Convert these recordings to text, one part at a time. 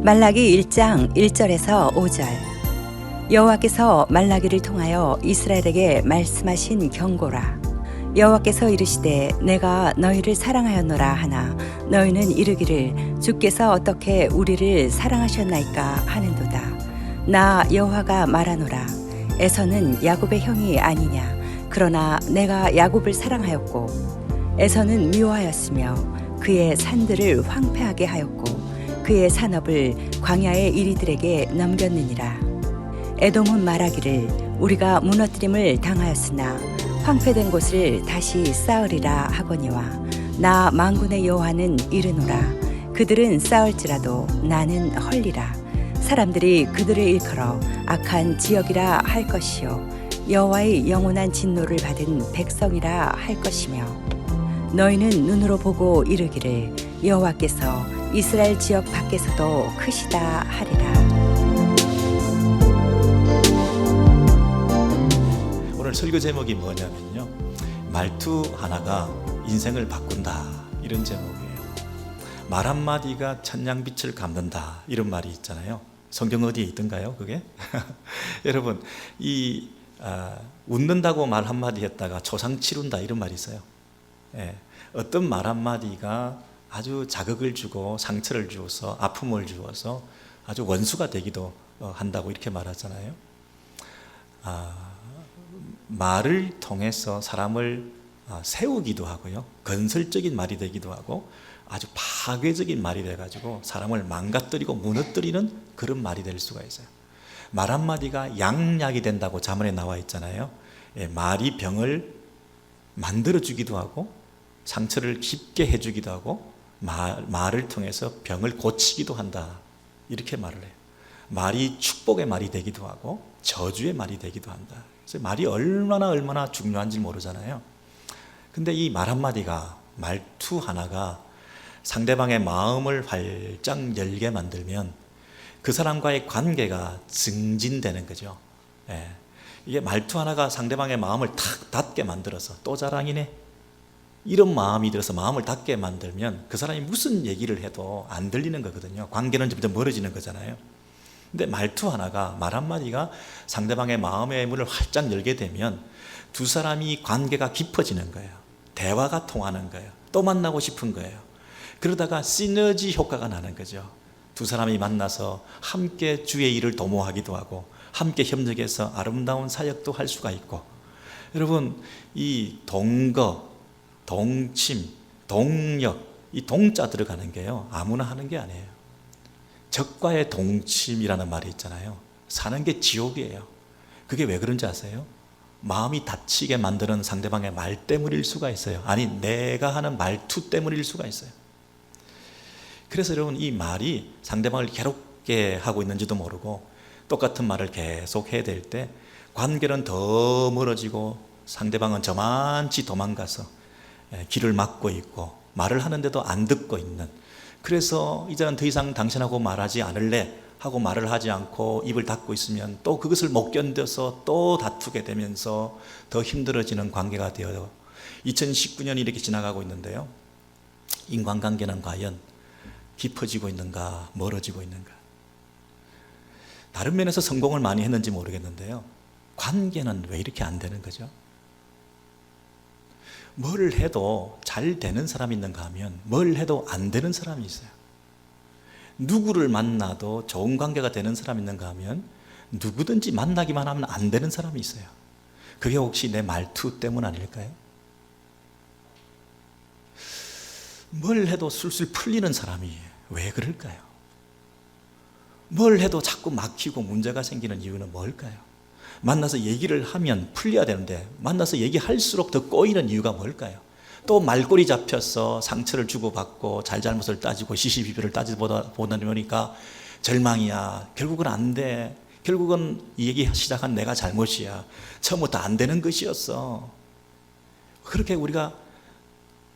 말라기 1장 1절에서 5절. 여호와께서 말라기를 통하여 이스라엘에게 말씀하신 경고라. 여호와께서 이르시되 내가 너희를 사랑하였노라 하나 너희는 이르기를 주께서 어떻게 우리를 사랑하셨나이까 하는도다. 나 여호와가 말하노라. 에서는 야곱의 형이 아니냐. 그러나 내가 야곱을 사랑하였고 에서는 미워하였으며 그의 산들을 황폐하게 하였고 그의 산업을 광야의 이리들에게 넘겼느니라. 에돔은 말하기를 우리가 무너뜨림을 당하였으나 황폐된 곳을 다시 쌓으리라 하거니와 나 만군의 여호와는 이르노라. 그들은 쌓을지라도 나는 헐리라. 사람들이 그들을 일컬어 악한 지역이라 할 것이요 여호와의 영원한 진노를 받은 백성이라 할 것이며 너희는 눈으로 보고 이르기를 여호와께서 이스라엘 지역 밖에서도 크시다 하리라. 오늘 설교 제목이 뭐냐면요, 말투 하나가 인생을 바꾼다, 이런 제목이에요. 말 한마디가 천냥빛을 갚는다, 이런 말이 있잖아요. 성경 어디에 있던가요 그게? 여러분, 웃는다고 말 한마디 했다가 초상 치룬다, 이런 말이 있어요. 어떤 말 한마디가 아주 자극을 주고 상처를 주어서 아픔을 주어서 아주 원수가 되기도 한다고 이렇게 말하잖아요. 말을 통해서 사람을 세우기도 하고요, 건설적인 말이 되기도 하고 아주 파괴적인 말이 돼가지고 사람을 망가뜨리고 무너뜨리는 그런 말이 될 수가 있어요. 말 한마디가 양약이 된다고 잠언에 나와 있잖아요. 말이 병을 만들어주기도 하고 상처를 깊게 해주기도 하고 말을 통해서 병을 고치기도 한다, 이렇게 말을 해요. 말이 축복의 말이 되기도 하고 저주의 말이 되기도 한다. 그래서 말이 얼마나 중요한지 모르잖아요. 근데 이 말 한마디가, 말투 하나가 상대방의 마음을 활짝 열게 만들면 그 사람과의 관계가 증진되는 거죠. 이게 말투 하나가 상대방의 마음을 탁 닫게 만들어서 또 자랑이네, 이런 마음이 들어서 마음을 닫게 만들면 그 사람이 무슨 얘기를 해도 안 들리는 거거든요. 관계는 점점 멀어지는 거잖아요. 근데 말투 하나가, 말 한마디가 상대방의 마음의 문을 활짝 열게 되면 두 사람이 관계가 깊어지는 거예요. 대화가 통하는 거예요. 또 만나고 싶은 거예요. 그러다가 시너지 효과가 나는 거죠. 두 사람이 만나서 함께 주의 일을 도모하기도 하고 함께 협력해서 아름다운 사역도 할 수가 있고. 여러분, 이 동거, 동침, 동력, 이 동자 들어가는 게요, 아무나 하는 게 아니에요. 적과의 동침이라는 말이 있잖아요. 사는 게 지옥이에요. 그게 왜 그런지 아세요? 마음이 다치게 만드는 상대방의 말 때문일 수가 있어요. 아니, 내가 하는 말투 때문일 수가 있어요. 그래서 여러분, 이 말이 상대방을 괴롭게 하고 있는지도 모르고 똑같은 말을 계속 해야 될 때 관계는 더 멀어지고 상대방은 저만치 도망가서 길을 막고 있고 말을 하는데도 안 듣고 있는, 그래서 이제는 더 이상 당신하고 말하지 않을래 하고 말을 하지 않고 입을 닫고 있으면 또 그것을 못 견뎌서 또 다투게 되면서 더 힘들어지는 관계가 되어요. 2019년이 이렇게 지나가고 있는데요, 인간관계는 과연 깊어지고 있는가, 멀어지고 있는가? 다른 면에서 성공을 많이 했는지 모르겠는데요, 관계는 왜 이렇게 안 되는 거죠? 뭘 해도 잘 되는 사람이 있는가 하면 뭘 해도 안 되는 사람이 있어요. 누구를 만나도 좋은 관계가 되는 사람이 있는가 하면 누구든지 만나기만 하면 안 되는 사람이 있어요. 그게 혹시 내 말투 때문 아닐까요? 뭘 해도 술술 풀리는 사람이 왜 그럴까요? 뭘 해도 자꾸 막히고 문제가 생기는 이유는 뭘까요? 만나서 얘기를 하면 풀려야 되는데 만나서 얘기할수록 더 꼬이는 이유가 뭘까요? 또 말꼬리 잡혀서 상처를 주고받고 잘잘못을 따지고 시시비비를 따지보다 보니까 절망이야. 결국은 안 돼. 결국은 이 얘기 시작한 내가 잘못이야. 처음부터 안 되는 것이었어. 그렇게 우리가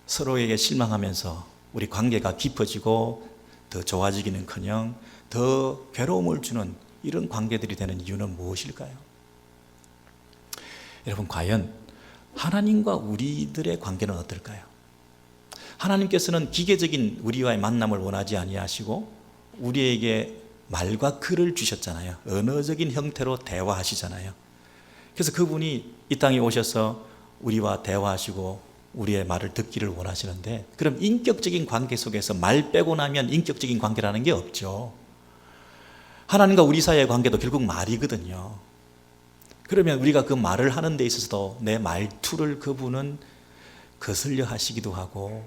서로에게 실망하면서 우리 관계가 깊어지고 더 좋아지기는커녕 더 괴로움을 주는 이런 관계들이 되는 이유는 무엇일까요? 여러분, 과연 하나님과 우리들의 관계는 어떨까요? 하나님께서는 기계적인 우리와의 만남을 원하지 아니하시고 우리에게 말과 글을 주셨잖아요. 언어적인 형태로 대화하시잖아요. 그래서 그분이 이 땅에 오셔서 우리와 대화하시고 우리의 말을 듣기를 원하시는데, 그럼 인격적인 관계 속에서 말 빼고 나면 인격적인 관계라는 게 없죠. 하나님과 우리 사이의 관계도 결국 말이거든요. 그러면 우리가 그 말을 하는 데 있어서도 내 말투를 그분은 거슬려 하시기도 하고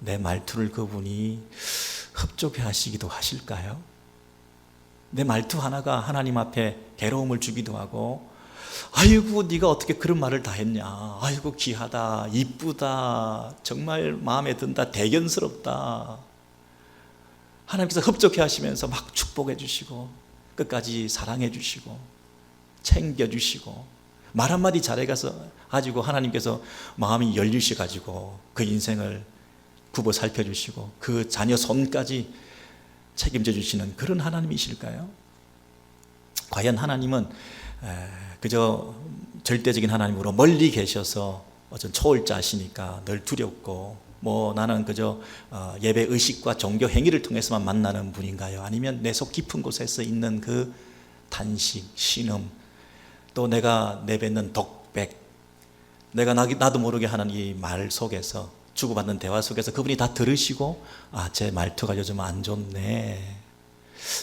내 말투를 그분이 흡족해 하시기도 하실까요? 내 말투 하나가 하나님 앞에 괴로움을 주기도 하고, 아이고 네가 어떻게 그런 말을 다 했냐, 아이고 귀하다, 이쁘다, 정말 마음에 든다, 대견스럽다, 하나님께서 흡족해 하시면서 막 축복해 주시고 끝까지 사랑해 주시고 챙겨 주시고 말 한마디 잘해가서 가지고 하나님께서 마음이 열리셔 가지고 그 인생을 굽어 살펴주시고 그 자녀 손까지 책임져 주시는 그런 하나님이실까요? 과연 하나님은 그저 절대적인 하나님으로 멀리 계셔서 어떤 초월자시니까 늘 두렵고 나는 그저 예배 의식과 종교 행위를 통해서만 만나는 분인가요? 아니면 내 속 깊은 곳에서 있는 그 단식, 신음, 또 내가 내뱉는 독백, 내가 나도 모르게 하는 이 말 속에서 주고받는 대화 속에서 그분이 다 들으시고, 제 말투가 요즘 안 좋네,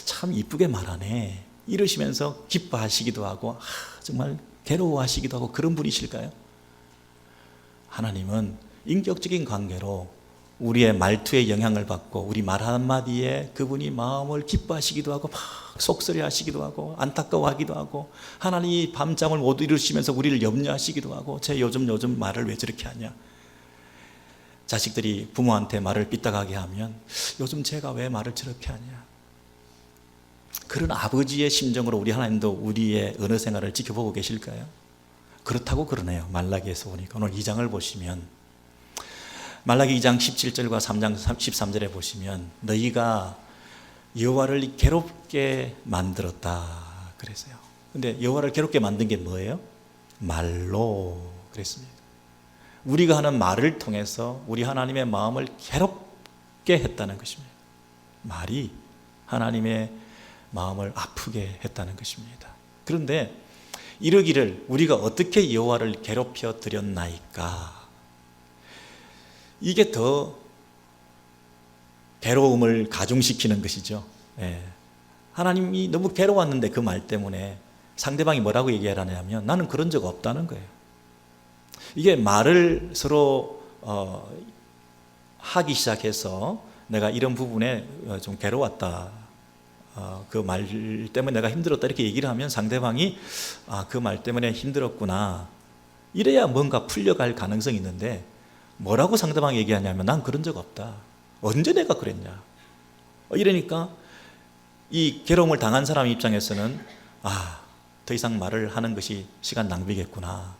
참 이쁘게 말하네, 이러시면서 기뻐하시기도 하고 정말 괴로워하시기도 하고 그런 분이실까요? 하나님은 인격적인 관계로 우리의 말투에 영향을 받고 우리 말 한마디에 그분이 마음을 기뻐하시기도 하고 막 속쓰려 하시기도 하고 안타까워하기도 하고, 하나님이 밤잠을 못 이루시면서 우리를 염려하시기도 하고, 쟤 요즘 말을 왜 저렇게 하냐, 자식들이 부모한테 말을 삐딱하게 하면 요즘 쟤가 왜 말을 저렇게 하냐, 그런 아버지의 심정으로 우리 하나님도 우리의 언어 생활을 지켜보고 계실까요? 그렇다고 그러네요. 말라기에서 보니까 오늘 2장을 보시면 말라기 2장 17절과 3장 13절에 보시면 너희가 여호와를 괴롭게 만들었다 그랬어요. 근데 여호와를 괴롭게 만든 게 뭐예요? 말로 그랬습니다. 우리가 하는 말을 통해서 우리 하나님의 마음을 괴롭게 했다는 것입니다. 말이 하나님의 마음을 아프게 했다는 것입니다. 그런데 이러기를 우리가 어떻게 여호와를 괴롭혀 드렸나이까, 이게 더 괴로움을 가중시키는 것이죠. 하나님이 너무 괴로웠는데 그 말 때문에 상대방이 뭐라고 얘기하냐면 나는 그런 적 없다는 거예요. 이게 말을 서로 하기 시작해서 내가 이런 부분에 좀 괴로웠다, 그 말 때문에 내가 힘들었다 이렇게 얘기를 하면 상대방이 그 말 때문에 힘들었구나, 이래야 뭔가 풀려갈 가능성이 있는데 뭐라고 상대방이 얘기하냐면 난 그런 적 없다, 언제 내가 그랬냐, 이러니까 이 괴로움을 당한 사람 입장에서는 더 이상 말을 하는 것이 시간 낭비겠구나,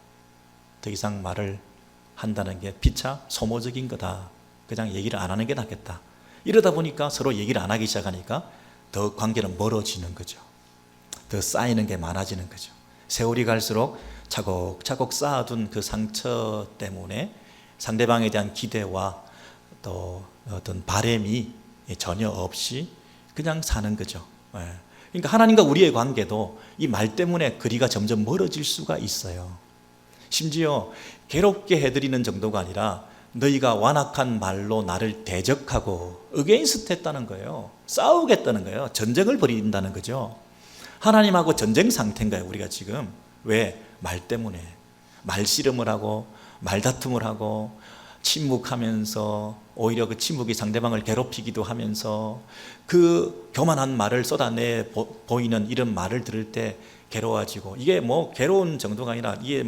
더 이상 말을 한다는 게 피차 소모적인 거다, 그냥 얘기를 안 하는 게 낫겠다. 이러다 보니까 서로 얘기를 안 하기 시작하니까 더 관계는 멀어지는 거죠. 더 쌓이는 게 많아지는 거죠. 세월이 갈수록 차곡차곡 쌓아둔 그 상처 때문에 상대방에 대한 기대와 또 어떤 바램이 전혀 없이 그냥 사는 거죠. 그러니까 하나님과 우리의 관계도 이 말 때문에 거리가 점점 멀어질 수가 있어요. 심지어 괴롭게 해드리는 정도가 아니라 너희가 완악한 말로 나를 대적하고 어게인스트 했다는 거예요. 싸우겠다는 거예요. 전쟁을 벌인다는 거죠. 하나님하고 전쟁 상태인 거예요, 우리가 지금. 왜? 말 때문에. 말씨름을 하고 말다툼을 하고 침묵하면서 오히려 그 침묵이 상대방을 괴롭히기도 하면서 그 교만한 말을 쏟아내 보이는 이런 말을 들을 때 괴로워지고, 이게 괴로운 정도가 아니라 이게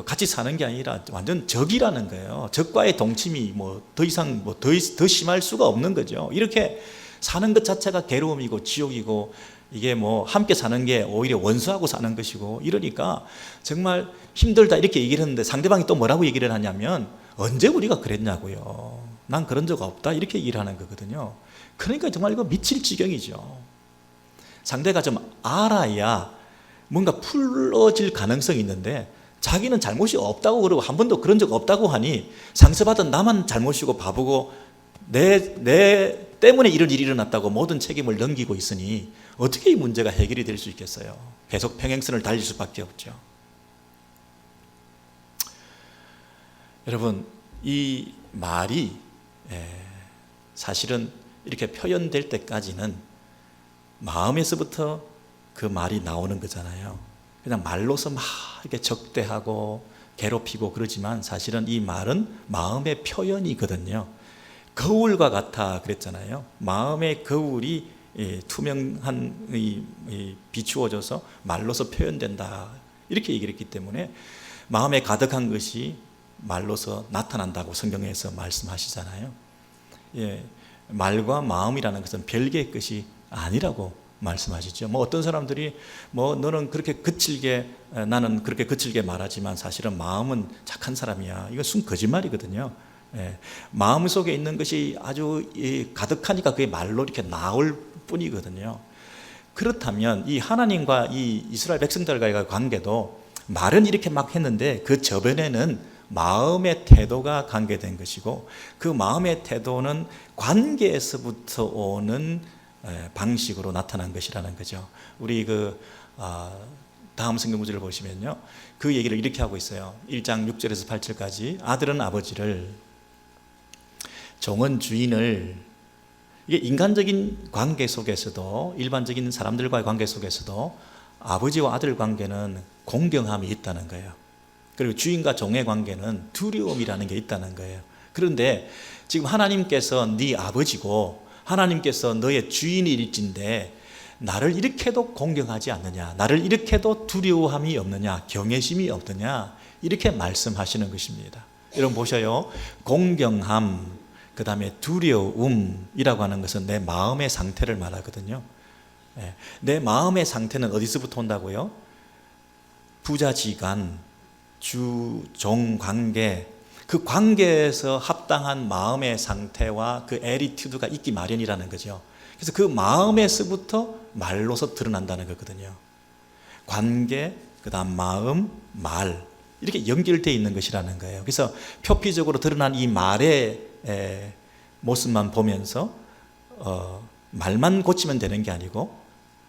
같이 사는 게 아니라 완전 적이라는 거예요. 적과의 동침이 더 이상 더 심할 수가 없는 거죠. 이렇게 사는 것 자체가 괴로움이고 지옥이고, 이게 함께 사는 게 오히려 원수하고 사는 것이고, 이러니까 정말 힘들다 이렇게 얘기를 했는데 상대방이 또 뭐라고 얘기를 하냐면 언제 우리가 그랬냐고요, 난 그런 적 없다 이렇게 얘기를 하는 거거든요. 그러니까 정말 이거 미칠 지경이죠. 상대가 좀 알아야 뭔가 풀어질 가능성이 있는데 자기는 잘못이 없다고 그러고 한 번도 그런 적 없다고 하니 상처받은 나만 잘못이고 바보고 내 때문에 이런 일이 일어났다고 모든 책임을 넘기고 있으니 어떻게 이 문제가 해결이 될 수 있겠어요? 계속 평행선을 달릴 수밖에 없죠. 여러분, 이 말이 사실은 이렇게 표현될 때까지는 마음에서부터 그 말이 나오는 거잖아요. 그냥 말로서 막 이렇게 적대하고 괴롭히고 그러지만 사실은 이 말은 마음의 표현이거든요. 거울과 같아 그랬잖아요. 마음의 거울이 투명한 비추어져서 말로서 표현된다 이렇게 얘기를 했기 때문에 마음에 가득한 것이 말로서 나타난다고 성경에서 말씀하시잖아요. 말과 마음이라는 것은 별개의 것이 아니라고 말씀하시죠. 어떤 사람들이 너는 그렇게 거칠게 나는 그렇게 거칠게 말하지만 사실은 마음은 착한 사람이야. 이건 순 거짓말이거든요. 마음 속에 있는 것이 아주 가득하니까 그게 말로 이렇게 나올 뿐이거든요. 그렇다면 이 하나님과 이 이스라엘 백성들과의 관계도 말은 이렇게 막 했는데 그 저변에는 마음의 태도가 관계된 것이고 그 마음의 태도는 관계에서부터 오는 방식으로 나타난 것이라는 거죠. 우리 다음 성경 구절을 보시면요, 그 얘기를 이렇게 하고 있어요. 1장 6절에서 8절까지 아들은 아버지를, 종은 주인을. 이게 인간적인 관계 속에서도, 일반적인 사람들과의 관계 속에서도 아버지와 아들 관계는 공경함이 있다는 거예요. 그리고 주인과 종의 관계는 두려움이라는 게 있다는 거예요. 그런데 지금 하나님께서 네 아버지고 하나님께서 너의 주인일진데 나를 이렇게도 공경하지 않느냐, 나를 이렇게도 두려워함이 없느냐, 경외심이 없느냐, 이렇게 말씀하시는 것입니다. 여러분 보셔요. 공경함, 그 다음에 두려움이라고 하는 것은 내 마음의 상태를 말하거든요. 내 마음의 상태는 어디서부터 온다고요? 부자지간, 주, 종 관계, 그 관계에서 합당한 마음의 상태와 그 애리튜드가 있기 마련이라는 거죠. 그래서 그 마음에서부터 말로서 드러난다는 거거든요. 관계, 그 다음 마음, 말, 이렇게 연결되어 있는 것이라는 거예요. 그래서 표피적으로 드러난 이 말의 모습만 보면서 말만 고치면 되는 게 아니고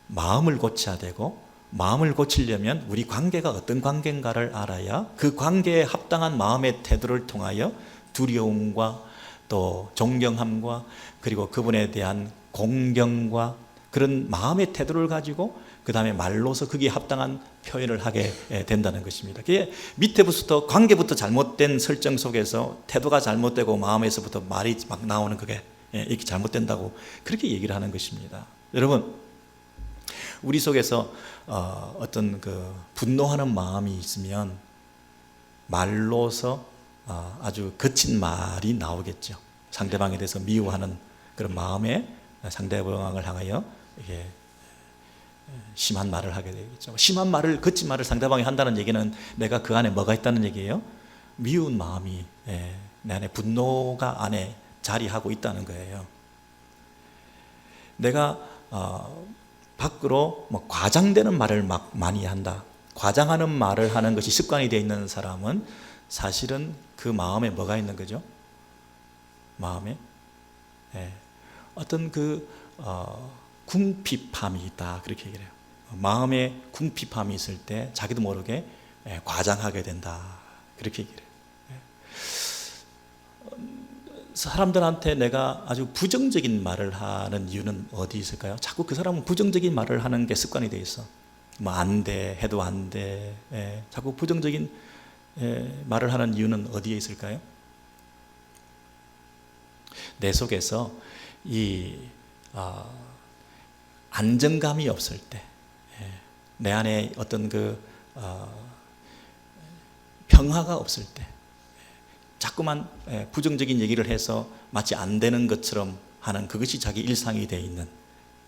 마음을 고쳐야 되고, 마음을 고치려면 우리 관계가 어떤 관계인가를 알아야 그 관계에 합당한 마음의 태도를 통하여 두려움과 또 존경함과 그리고 그분에 대한 공경과 그런 마음의 태도를 가지고 그 다음에 말로서 거기에 합당한 표현을 하게 된다는 것입니다. 그게 밑에부터 관계부터 잘못된 설정 속에서 태도가 잘못되고 마음에서부터 말이 막 나오는 그게 이렇게 잘못된다고 그렇게 얘기를 하는 것입니다. 여러분, 우리 속에서 어떤 분노하는 마음이 있으면 말로서 아주 거친 말이 나오겠죠. 상대방에 대해서 미워하는 그런 마음에 상대방을 향하여 이게 심한 말을 하게 되겠죠. 심한 말을, 거친 말을 상대방이 한다는 얘기는 내가 그 안에 뭐가 있다는 얘기예요? 미운 마음이 내 안에 분노가 안에 자리하고 있다는 거예요. 내가 밖으로 과장되는 말을 막 많이 한다. 과장하는 말을 하는 것이 습관이 되어 있는 사람은 사실은 그 마음에 뭐가 있는 거죠? 마음에 어떤 궁핍함이 있다, 그렇게 얘기를 해요. 마음에 궁핍함이 있을 때 자기도 모르게 과장하게 된다, 그렇게 얘기를 해요. 사람들한테 내가 아주 부정적인 말을 하는 이유는 어디 있을까요? 자꾸 그 사람은 부정적인 말을 하는 게 습관이 돼 있어. 안 돼, 해도 안 돼. 자꾸 부정적인 말을 하는 이유는 어디에 있을까요? 내 속에서 이 안정감이 없을 때, 내 안에 어떤 평화가 없을 때, 자꾸만 부정적인 얘기를 해서 마치 안 되는 것처럼 하는 그것이 자기 일상이 되어 있는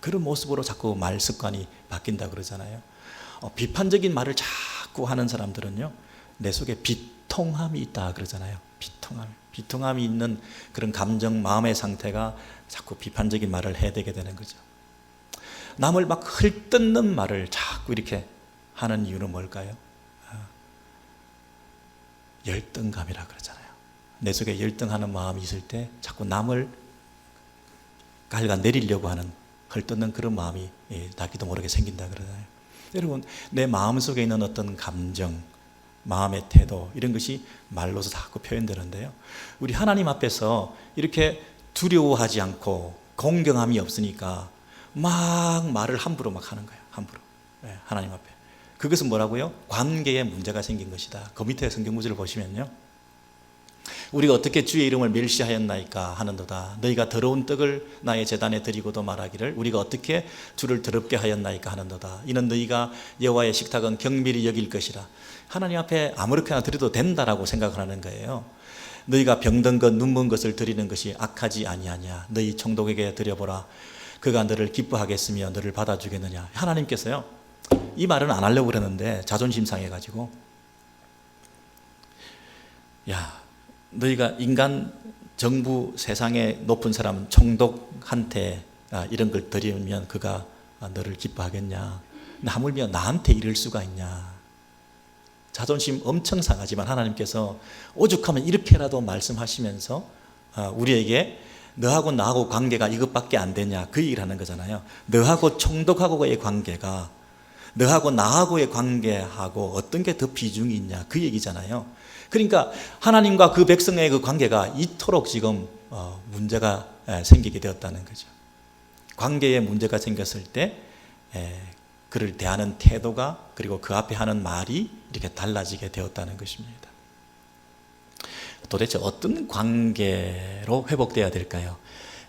그런 모습으로 자꾸 말 습관이 바뀐다 그러잖아요. 비판적인 말을 자꾸 하는 사람들은요, 내 속에 비통함이 있다 그러잖아요. 비통함이 있는 그런 감정, 마음의 상태가 자꾸 비판적인 말을 해야 되게 되는 거죠. 남을 막 헐뜯는 말을 자꾸 이렇게 하는 이유는 뭘까요? 열등감이라 그러잖아요. 내 속에 열등하는 마음이 있을 때 자꾸 남을 갉아내리려고 하는 헐뜯는 그런 마음이 나기도 모르게 생긴다 그러잖아요. 여러분, 내 마음속에 있는 어떤 감정, 마음의 태도, 이런 것이 말로서 자꾸 표현되는데요, 우리 하나님 앞에서 이렇게 두려워하지 않고 공경함이 없으니까 막 말을 함부로 막 하는 거예요. 함부로. 하나님 앞에. 그것은 뭐라고요? 관계에 문제가 생긴 것이다. 그 밑에 성경 구절을 보시면요, 우리가 어떻게 주의 이름을 멸시하였나이까 하는도다. 너희가 더러운 떡을 나의 제단에 드리고도 말하기를 우리가 어떻게 주를 더럽게 하였나이까 하는도다. 이는 너희가 여호와의 식탁은 경밀히 여길 것이라. 하나님 앞에 아무렇게나 드려도 된다라고 생각하는 거예요. 너희가 병든 것, 눈먼 것을 드리는 것이 악하지 아니하냐. 너희 총독에게 드려보라. 그가 너를 기뻐하겠으며 너를 받아주겠느냐. 하나님께서요, 이 말은 안 하려고 그러는데 자존심 상해가지고, 야, 너희가 인간, 정부, 세상의 높은 사람 총독한테 이런 걸 드리면 그가 너를 기뻐하겠냐. 하물며 나한테 이럴 수가 있냐. 자존심 엄청 상하지만 하나님께서 오죽하면 이렇게라도 말씀하시면서 우리에게 너하고 나하고 관계가 이것밖에 안 되냐, 그 얘기를 하는 거잖아요. 너하고 총독하고의 관계가 너하고 나하고의 관계하고 어떤 게 더 비중이 있냐, 그 얘기잖아요. 그러니까 하나님과 그 백성의 그 관계가 이토록 지금 문제가 생기게 되었다는 거죠. 관계에 문제가 생겼을 때 그를 대하는 태도가, 그리고 그 앞에 하는 말이 이렇게 달라지게 되었다는 것입니다. 도대체 어떤 관계로 회복되어야 될까요?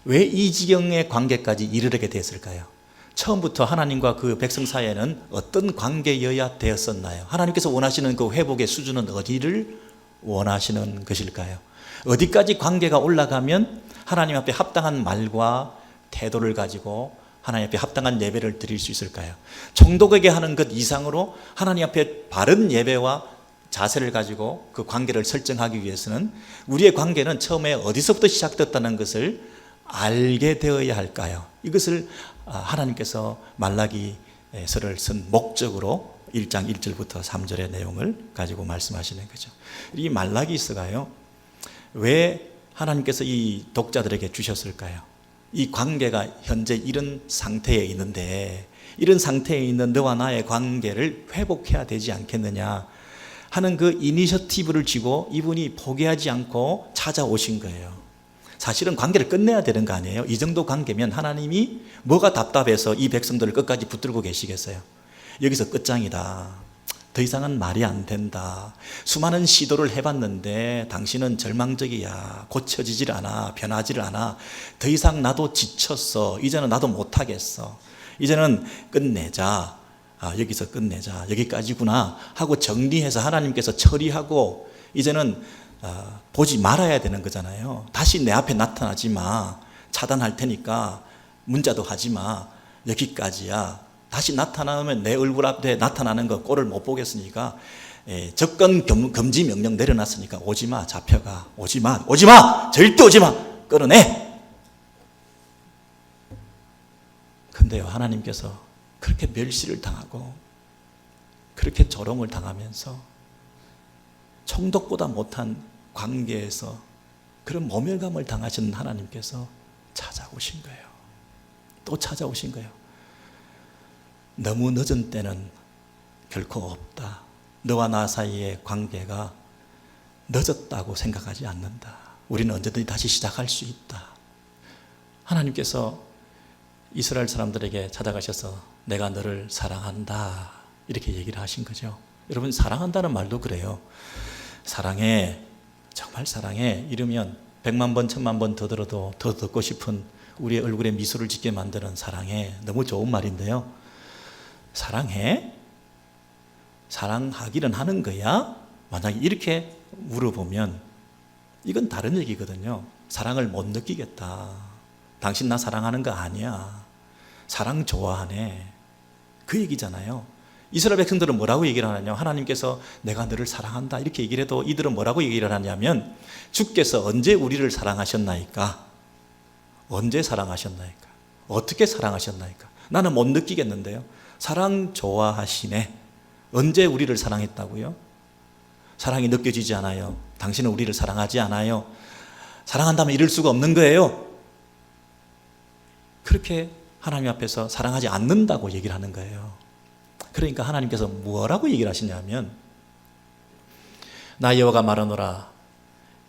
왜 이 지경의 관계까지 이르게 됐을까요? 처음부터 하나님과 그 백성 사이에는 어떤 관계여야 되었었나요? 하나님께서 원하시는 그 회복의 수준은 어디를 원하시는 것일까요? 어디까지 관계가 올라가면 하나님 앞에 합당한 말과 태도를 가지고 하나님 앞에 합당한 예배를 드릴 수 있을까요? 총독에게 하는 것 이상으로 하나님 앞에 바른 예배와 자세를 가지고 그 관계를 설정하기 위해서는 우리의 관계는 처음에 어디서부터 시작됐다는 것을 알게 되어야 할까요? 이것을 하나님께서 말라기서를 쓴 목적으로 1장 1절부터 3절의 내용을 가지고 말씀하시는 거죠. 이 말라기서가요, 왜 하나님께서 이 독자들에게 주셨을까요? 이 관계가 현재 이런 상태에 있는데, 이런 상태에 있는 너와 나의 관계를 회복해야 되지 않겠느냐 하는 그 이니셔티브를 쥐고 이분이 포기하지 않고 찾아오신 거예요. 사실은 관계를 끝내야 되는 거 아니에요? 이 정도 관계면 하나님이 뭐가 답답해서 이 백성들을 끝까지 붙들고 계시겠어요? 여기서 끝장이다. 더 이상은 말이 안 된다. 수많은 시도를 해봤는데 당신은 절망적이야. 고쳐지질 않아. 변하지를 않아. 더 이상 나도 지쳤어. 이제는 나도 못하겠어. 이제는 끝내자. 여기서 끝내자. 여기까지구나 하고 정리해서 하나님께서 처리하고 이제는 보지 말아야 되는 거잖아요. 다시 내 앞에 나타나지 마. 차단할 테니까 문자도 하지 마. 여기까지야. 다시 나타나면 내 얼굴 앞에 나타나는 거 꼴을 못 보겠으니까 접근 금지 명령 내려놨으니까 오지마. 잡혀가. 오지마. 오지마. 절대 오지마. 끌어내. 근데요, 하나님께서 그렇게 멸시를 당하고 그렇게 조롱을 당하면서 총독보다 못한 관계에서 그런 모멸감을 당하신 하나님께서 찾아오신 거예요. 또 찾아오신 거예요. 너무 늦은 때는 결코 없다. 너와 나 사이의 관계가 늦었다고 생각하지 않는다. 우리는 언제든지 다시 시작할 수 있다. 하나님께서 이스라엘 사람들에게 찾아가셔서 내가 너를 사랑한다 이렇게 얘기를 하신 거죠. 여러분, 사랑한다는 말도 그래요. 사랑해, 정말 사랑해 이러면 100만 번, 1000만 번 더 들어도 더 듣고 싶은 우리의 얼굴에 미소를 짓게 만드는 사랑해, 너무 좋은 말인데요. 사랑해? 사랑하기는 하는 거야? 만약에 이렇게 물어보면 이건 다른 얘기거든요. 사랑을 못 느끼겠다. 당신 나 사랑하는 거 아니야. 사랑 좋아하네. 그 얘기잖아요. 이스라엘 백성들은 뭐라고 얘기를 하느냐? 하나님께서 내가 너를 사랑한다 이렇게 얘기를 해도 이들은 뭐라고 얘기를 하냐면 주께서 언제 우리를 사랑하셨나이까? 언제 사랑하셨나이까? 어떻게 사랑하셨나이까? 나는 못 느끼겠는데요. 사랑 좋아하시네. 언제 우리를 사랑했다고요? 사랑이 느껴지지 않아요. 당신은 우리를 사랑하지 않아요. 사랑한다면 이럴 수가 없는 거예요. 그렇게 하나님 앞에서 사랑하지 않는다고 얘기를 하는 거예요. 그러니까 하나님께서 뭐라고 얘기를 하시냐면, 나 여호와가 말하노라,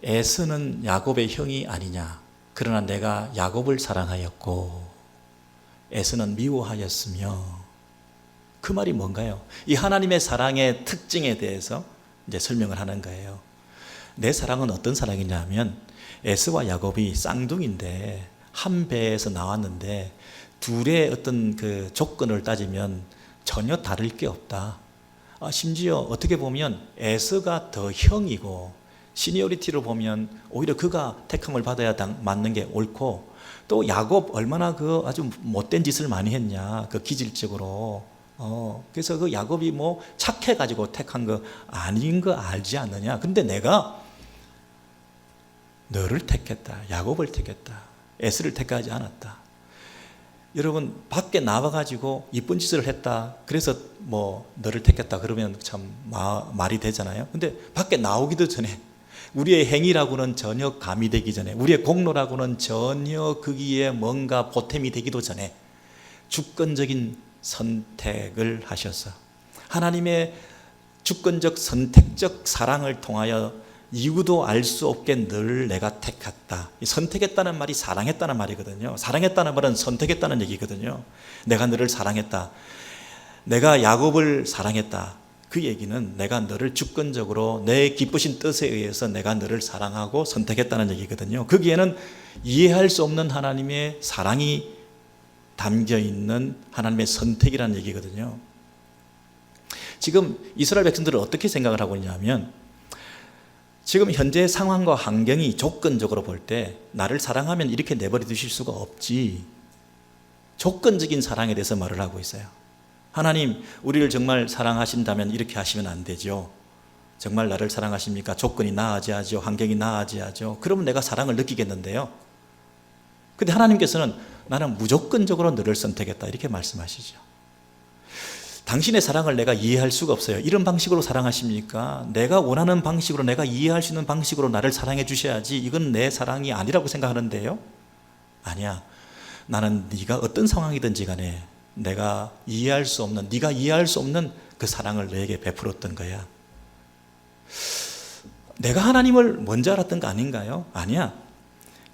에서는 야곱의 형이 아니냐. 그러나 내가 야곱을 사랑하였고 에서는 미워하였으며. 그 말이 뭔가요? 이 하나님의 사랑의 특징에 대해서 이제 설명을 하는 거예요. 내 사랑은 어떤 사랑이냐면, 에서와 야곱이 쌍둥이인데 한 배에서 나왔는데 둘의 어떤 그 조건을 따지면 전혀 다를 게 없다. 심지어 어떻게 보면 에서가 더 형이고, 시니어리티로 보면 오히려 그가 택함을 받아야 맞는 게 옳고, 또 야곱 얼마나 그 아주 못된 짓을 많이 했냐, 그 기질적으로. 그래서 그 야곱이 뭐 착해가지고 택한 거 아닌 거 알지 않느냐. 근데 내가 너를 택했다, 야곱을 택했다, 에서를 택하지 않았다. 여러분, 밖에 나와가지고 이쁜 짓을 했다, 그래서 뭐 너를 택했다 그러면 참 말이 되잖아요. 근데 밖에 나오기도 전에, 우리의 행위라고는 전혀 가미되기 전에, 우리의 공로라고는 전혀 거기에 뭔가 보탬이 되기도 전에 주권적인 선택을 하셔서, 하나님의 주권적 선택적 사랑을 통하여 이유도 알 수 없게 늘 내가 택했다. 선택했다는 말이 사랑했다는 말이거든요. 사랑했다는 말은 선택했다는 얘기거든요. 내가 너를 사랑했다, 내가 야곱을 사랑했다. 그 얘기는 내가 너를 주권적으로 내 기쁘신 뜻에 의해서 내가 너를 사랑하고 선택했다는 얘기거든요. 거기에는 이해할 수 없는 하나님의 사랑이 담겨 있는 하나님의 선택이라는 얘기거든요. 지금 이스라엘 백성들은 어떻게 생각을 하고 있냐면, 지금 현재 상황과 환경이 조건적으로 볼 때 나를 사랑하면 이렇게 내버려 두실 수가 없지, 조건적인 사랑에 대해서 말을 하고 있어요. 하나님, 우리를 정말 사랑하신다면 이렇게 하시면 안 되죠. 정말 나를 사랑하십니까? 조건이 나아져야죠, 환경이 나아져야죠. 그러면 내가 사랑을 느끼겠는데요. 근데 하나님께서는 나는 무조건적으로 너를 선택했다, 이렇게 말씀하시죠. 당신의 사랑을 내가 이해할 수가 없어요. 이런 방식으로 사랑하십니까? 내가 원하는 방식으로, 내가 이해할 수 있는 방식으로 나를 사랑해 주셔야지, 이건 내 사랑이 아니라고 생각하는데요. 아니야, 나는 네가 어떤 상황이든지 간에 내가 이해할 수 없는, 네가 이해할 수 없는 그 사랑을 너에게 베풀었던 거야. 내가 하나님을 먼저 알았던 거 아닌가요? 아니야,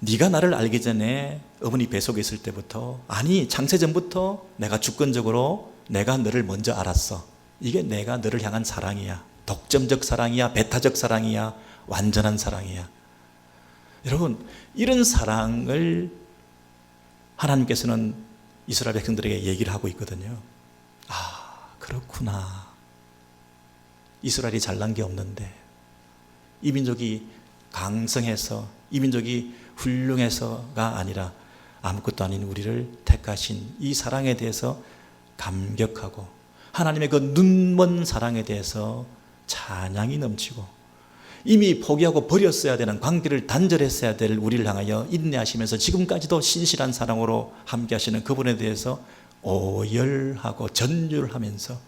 네가 나를 알기 전에 어머니 뱃속에 있을 때부터, 아니 창세전부터 내가 주권적으로 내가 너를 먼저 알았어. 이게 내가 너를 향한 사랑이야. 독점적 사랑이야, 배타적 사랑이야, 완전한 사랑이야. 여러분, 이런 사랑을 하나님께서는 이스라엘 백성들에게 얘기를 하고 있거든요. 아, 그렇구나. 이스라엘이 잘난 게 없는데, 이 민족이 강성해서, 이 민족이 훌륭해서가 아니라 아무것도 아닌 우리를 택하신 이 사랑에 대해서 감격하고, 하나님의 그 눈먼 사랑에 대해서 찬양이 넘치고, 이미 포기하고 버렸어야 되는 관계를 단절했어야 될 우리를 향하여 인내하시면서 지금까지도 신실한 사랑으로 함께 하시는 그분에 대해서 오열하고 전율하면서,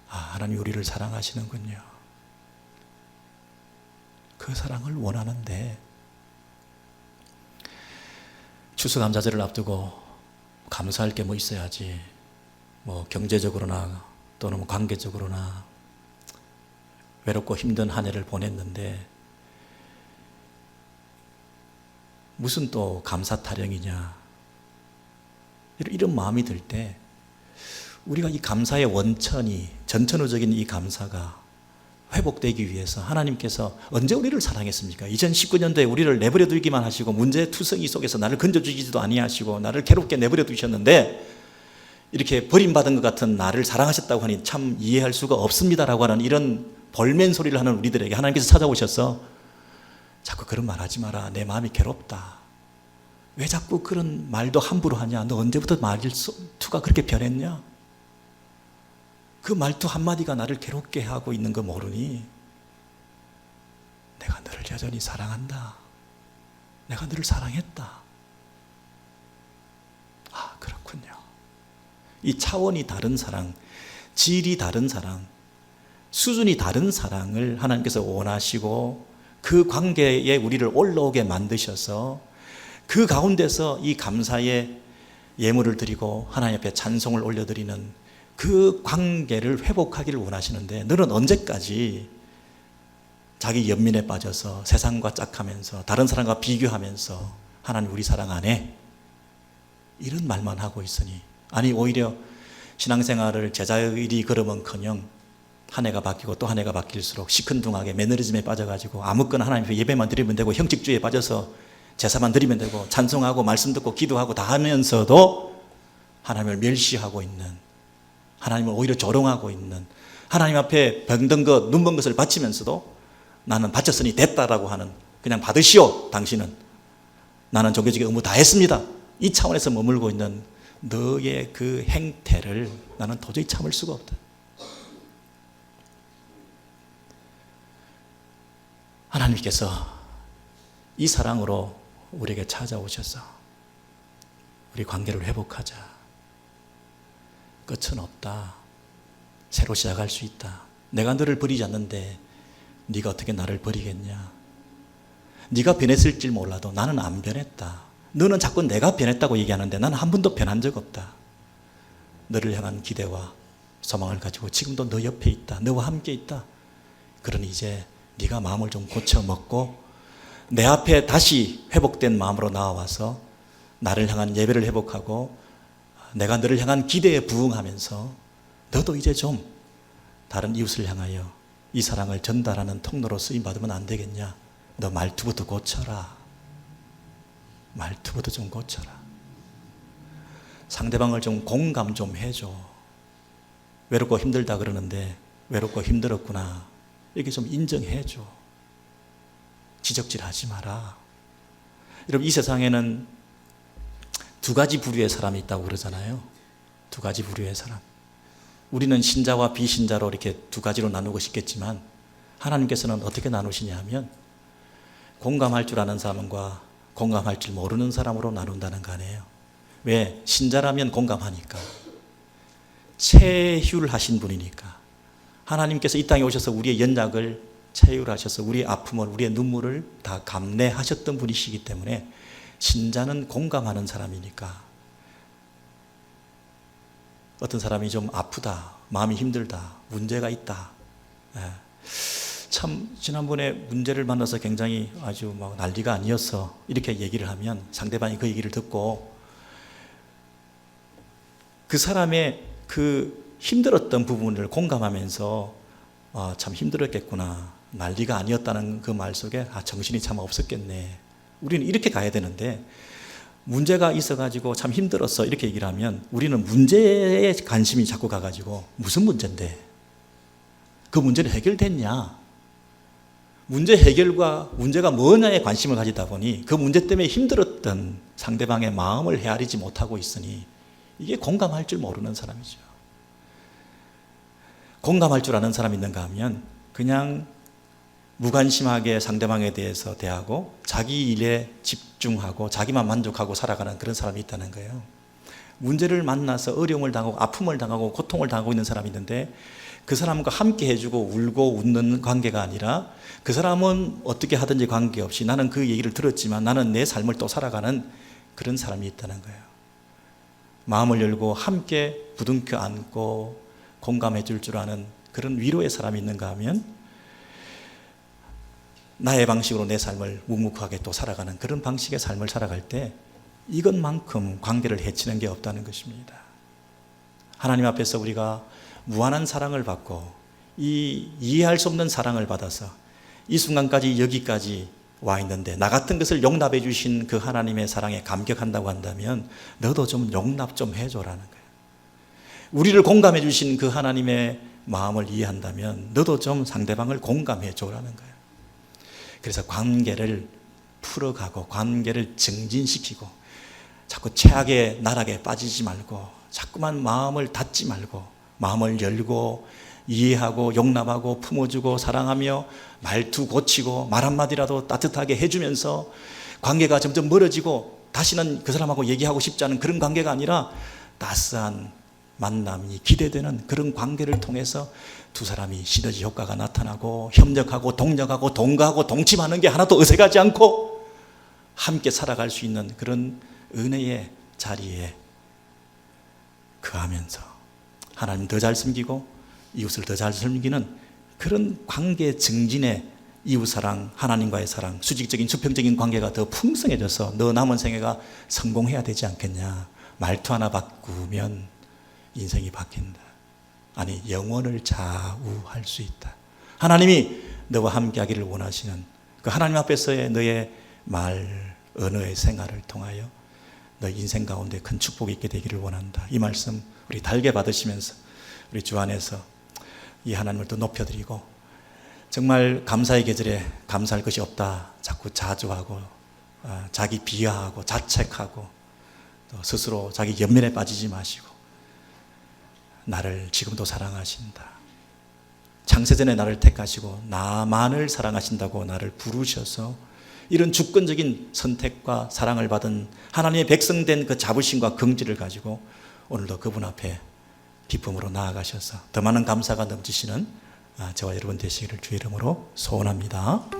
아, 하나님 우리를 사랑하시는군요. 그 사랑을 원하는데, 추수감사절을 앞두고 감사할 게 뭐 있어야지, 뭐 경제적으로나 또는 관계적으로나 외롭고 힘든 한 해를 보냈는데 무슨 또 감사 타령이냐, 이런 마음이 들 때 우리가 이 감사의 원천이, 전천후적인 이 감사가 회복되기 위해서 하나님께서 언제 우리를 사랑했습니까? 2019년도에 우리를 내버려 두기만 하시고 문제투성이 속에서 나를 건져주지도 아니하시고 나를 괴롭게 내버려 두셨는데, 이렇게 버림받은 것 같은 나를 사랑하셨다고 하니 참 이해할 수가 없습니다라고 하는 이런 볼멘 소리를 하는 우리들에게 하나님께서 찾아오셔서, 자꾸 그런 말 하지 마라, 내 마음이 괴롭다, 왜 자꾸 그런 말도 함부로 하냐, 너 언제부터 말투가 그렇게 변했냐, 그 말투 한마디가 나를 괴롭게 하고 있는 거 모르니 내가 너를 여전히 사랑한다, 내가 너를 사랑했다. 아, 그렇군요. 이 차원이 다른 사랑, 질이 다른 사랑, 수준이 다른 사랑을 하나님께서 원하시고 그 관계에 우리를 올라오게 만드셔서 그 가운데서 이 감사의 예물을 드리고 하나님 앞에 찬송을 올려드리는 그 관계를 회복하기를 원하시는데, 너는 언제까지 자기 연민에 빠져서 세상과 짝하면서 다른 사람과 비교하면서 하나님 우리 사랑 안 해? 이런 말만 하고 있으니, 아니 오히려 신앙생활을 제자의 일이 걸으면커녕 한 해가 바뀌고 또 한 해가 바뀔수록 시큰둥하게 매너리즘에 빠져가지고 아무거나 하나님 앞에 예배만 드리면 되고 형식주의에 빠져서 제사만 드리면 되고 찬송하고 말씀 듣고 기도하고 다 하면서도 하나님을 멸시하고 있는, 하나님을 오히려 조롱하고 있는, 하나님 앞에 병든 것 눈먼 것을 바치면서도 나는 바쳤으니 됐다라고 하는, 그냥 받으시오 당신은, 나는 종교적인 의무 다 했습니다, 이 차원에서 머물고 있는 너의 그 행태를 나는 도저히 참을 수가 없다. 하나님께서 이 사랑으로 우리에게 찾아오셔서 우리 관계를 회복하자. 끝은 없다. 새로 시작할 수 있다. 내가 너를 버리지 않는데 네가 어떻게 나를 버리겠냐. 네가 변했을지 몰라도 나는 안 변했다. 너는 자꾸 내가 변했다고 얘기하는데 나는 한 번도 변한 적 없다. 너를 향한 기대와 소망을 가지고 지금도 너 옆에 있다. 너와 함께 있다. 그러니 이제 네가 마음을 좀 고쳐 먹고 내 앞에 다시 회복된 마음으로 나와서 나를 향한 예배를 회복하고 내가 너를 향한 기대에 부응하면서 너도 이제 좀 다른 이웃을 향하여 이 사랑을 전달하는 통로로 쓰임받으면 안 되겠냐. 너 말투부터 고쳐라. 말투부터 좀 고쳐라. 상대방을 좀 공감 좀 해줘. 외롭고 힘들다 그러는데 외롭고 힘들었구나, 이렇게 좀 인정해줘. 지적질하지 마라. 여러분, 이 세상에는 두 가지 부류의 사람이 있다고 그러잖아요. 두 가지 부류의 사람. 우리는 신자와 비신자로 이렇게 두 가지로 나누고 싶겠지만 하나님께서는 어떻게 나누시냐 하면 공감할 줄 아는 사람과 공감할 줄 모르는 사람으로 나눈다는 거 아니에요. 왜? 신자라면 공감하니까. 체휼하신 분이니까. 하나님께서 이 땅에 오셔서 우리의 연약을 체휼하셔서 우리의 아픔을, 우리의 눈물을 다 감내하셨던 분이시기 때문에 신자는 공감하는 사람이니까. 어떤 사람이 좀 아프다, 마음이 힘들다, 문제가 있다. 참 지난번에 문제를 만나서 굉장히 아주 막 난리가 아니었어, 이렇게 얘기를 하면 상대방이 그 얘기를 듣고 그 사람의 그 힘들었던 부분을 공감하면서 참 힘들었겠구나, 난리가 아니었다는 그 말 속에 정신이 참 없었겠네. 우리는 이렇게 가야 되는데 문제가 있어가지고 참 힘들었어 이렇게 얘기를 하면 우리는 문제에 관심이 자꾸 가가지고 무슨 문제인데 그 문제는 해결됐냐, 문제 해결과 문제가 뭐냐에 관심을 가지다 보니 그 문제 때문에 힘들었던 상대방의 마음을 헤아리지 못하고 있으니 이게 공감할 줄 모르는 사람이죠. 공감할 줄 아는 사람이 있는가 하면 그냥 무관심하게 상대방에 대해서 대하고 자기 일에 집중하고 자기만 만족하고 살아가는 그런 사람이 있다는 거예요. 문제를 만나서 어려움을 당하고 아픔을 당하고 고통을 당하고 있는 사람이 있는데 그 사람과 함께 해주고 울고 웃는 관계가 아니라 그 사람은 어떻게 하든지 관계없이 나는 그 얘기를 들었지만 나는 내 삶을 또 살아가는 그런 사람이 있다는 거예요. 마음을 열고 함께 부둥켜 안고 공감해 줄 줄 아는 그런 위로의 사람이 있는가 하면 나의 방식으로 내 삶을 묵묵하게 또 살아가는 그런 방식의 삶을 살아갈 때 이것만큼 관계를 해치는 게 없다는 것입니다. 하나님 앞에서 우리가 무한한 사랑을 받고 이 이해할 수 없는 사랑을 받아서 이 순간까지 여기까지 와 있는데 나 같은 것을 용납해 주신 그 하나님의 사랑에 감격한다고 한다면 너도 좀 용납 좀 해줘라는 거예요. 우리를 공감해 주신 그 하나님의 마음을 이해한다면 너도 좀 상대방을 공감해 줘라는 거예요. 그래서 관계를 풀어가고 관계를 증진시키고 자꾸 최악의 나락에 빠지지 말고 자꾸만 마음을 닫지 말고 마음을 열고 이해하고 용납하고 품어주고 사랑하며 말투 고치고 말 한마디라도 따뜻하게 해주면서 관계가 점점 멀어지고 다시는 그 사람하고 얘기하고 싶지 않은 그런 관계가 아니라 따스한 만남이 기대되는 그런 관계를 통해서 두 사람이 시너지 효과가 나타나고 협력하고 동력하고 동거하고 동침하는 게 하나도 어색하지 않고 함께 살아갈 수 있는 그런 은혜의 자리에 거하면서 하나님 더 잘 섬기고 이웃을 더 잘 섬기는 그런 관계 증진의 이웃사랑, 하나님과의 사랑, 수직적인 수평적인 관계가 더 풍성해져서 너 남은 생애가 성공해야 되지 않겠냐. 말투 하나 바꾸면 인생이 바뀐다. 아니, 영혼을 좌우할 수 있다. 하나님이 너와 함께 하기를 원하시는 그 하나님 앞에서의 너의 말, 언어의 생활을 통하여 너 인생 가운데 큰 축복이 있게 되기를 원한다. 이 말씀 우리 달게 받으시면서 우리 주 안에서 이 하나님을 또 높여드리고 정말 감사의 계절에 감사할 것이 없다 자꾸 자주하고 자기 비하하고 자책하고 또 스스로 자기 연민에 빠지지 마시고 나를 지금도 사랑하신다. 창세전에 나를 택하시고 나만을 사랑하신다고 나를 부르셔서 이런 주권적인 선택과 사랑을 받은 하나님의 백성된 그 자부심과 긍지를 가지고 오늘도 그분 앞에 기쁨으로 나아가셔서 더 많은 감사가 넘치시는 저와 여러분 되시기를 주의 이름으로 소원합니다.